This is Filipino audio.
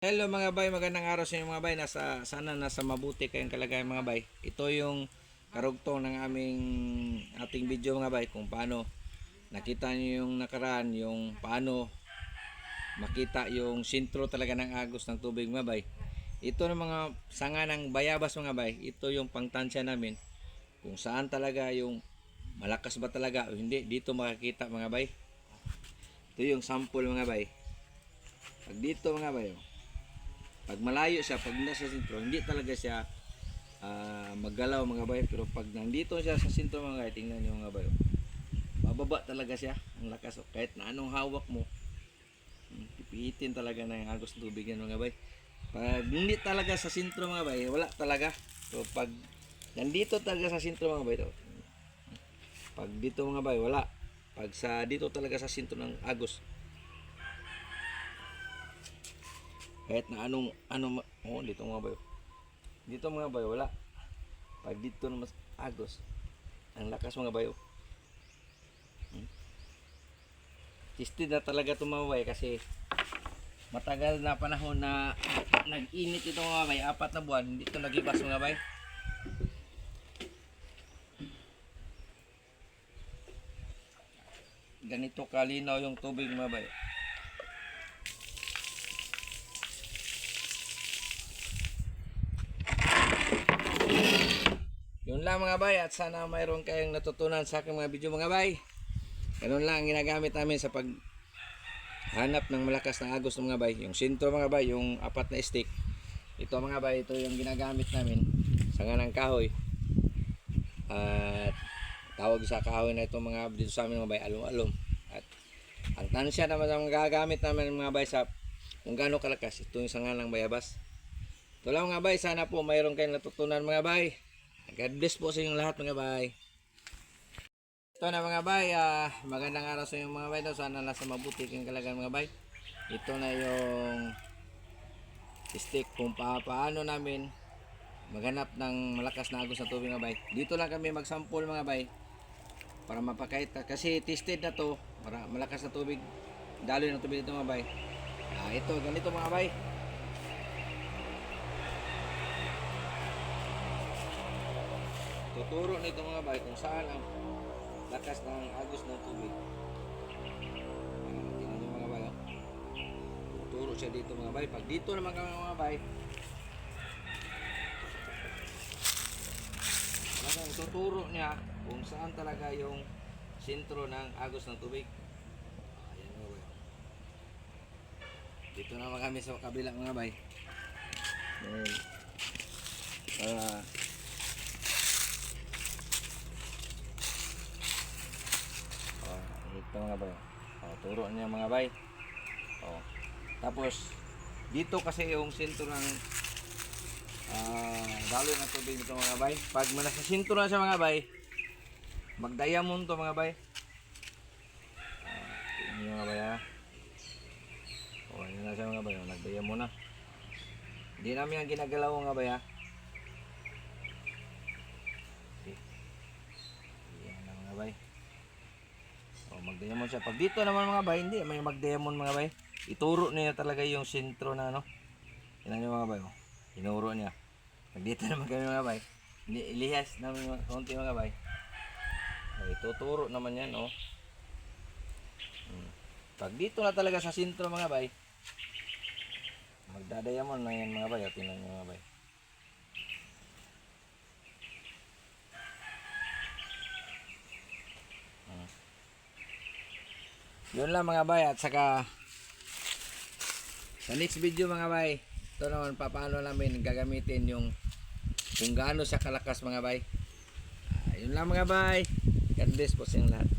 Hello mga bay, magandang araw sa inyo mga bay. Sana nasa mabuti kayong kalagayan mga bay. Ito yung karugtong ng ating video mga bay, kung paano nakita nyo yung nakaraan, yung paano makita yung sintro talaga ng agos ng tubig mga bay. Ito ng mga sanga ng bayabas mga bay. Ito yung pangtansya namin kung saan talaga yung malakas ba talaga o hindi. Dito makikita mga bay. Ito yung sample mga bay. Pag dito mga bay, pag malayo siya, pag nasa sentro, hindi talaga siya maggalaw mga bay. Pero pag nandito siya sa sentro mga bay, tingnan nyo mga bay, bababa talaga siya, ang lakas. Kahit na anong hawak mo, pipihitin talaga ng agos tubig yan mga bay. Pag hindi talaga sa sentro mga bay, wala talaga. So pag nandito talaga sa sentro mga bay, pag dito mga bay, wala. Pag sa dito talaga sa sentro ng agos, kahit na dito mga bayo. Dito mga bayo, wala. Pag dito na mas agos, ang lakas mga bayo. Tested na talaga tumaway kasi matagal na panahon na nag-init ito mga bay. 4 na buwan, hindi ito nag-ibas mga bay. Ganito kalinaw yung tubig mga bay. Yun lang mga bay, at sana mayroon kayong natutunan sa aking mga video mga bay. Ganun lang ang ginagamit namin sa paghanap ng malakas na agos ng mga bay. Yung sintro mga bay, yung 4 na stick. Ito mga bay, ito yung ginagamit namin. Sanga ng kahoy. At tawag sa kahoy na ito mga dito sa amin mga bay, alum-alum. At ang tansya naman ang gagamit namin mga bay sa kung gaano kalakas. Ito yung sanga ng bayabas. Ito lang mga bay, sana po mayroon kayong natutunan mga bay. God bless po sa inyong lahat mga bay. Ito na mga bay, magandang araw sa inyong mga bay. Sana nasa mabuti kayong kalagayan mga bay. Ito na yung stick kung paano namin maghanap ng malakas na agos na tubig mga bay. Dito lang kami magsample mga bay para mapakita. Kasi tested na to, para malakas na tubig, daloy ng tubig dito mga bay. Ito, ganito mga bay. Tuturo nito mga bay kung saan ang lakas ng agos ng tubig. Tingnan nyo mga bay, tuturo siya dito mga bay. Pag dito naman kami mga bay, tuturo niya kung saan talaga yung sentro ng agos ng tubig. Ayan mga bay. Dito naman kami sa kabila mga bay. Para ito mga bay, turo niya mga bay. Tapos dito kasi yung sentro ng daloy ng tubig dito mga bay. Pag nasa sentro na siya mga bay, mag-diamond to mga bay. Tingnan mga bay yun na siya mga bay, nag-diamond na. Hindi namin ang ginagalaw mga bay yan na mga bay. Mag-diamond siya. Pag dito naman mga bay, hindi may mag-diamond mga bay. Ituro niya talaga yung sentro na Tingnan niyo mga bay, tinuro niya. Pag dito naman kami mga bay, ilihas namin konti mga bay. Ituturo naman yan Pag dito na talaga sa sentro mga bay, magda-diamond na yan mga bay. Tingnan niyo mga bay. Yun lang mga bay, at saka sa next video mga bay, ito naman paano namin gagamitin yung kung gaano siya kalakas mga bay. Yun lang mga bay. God bless po sa inyong lahat.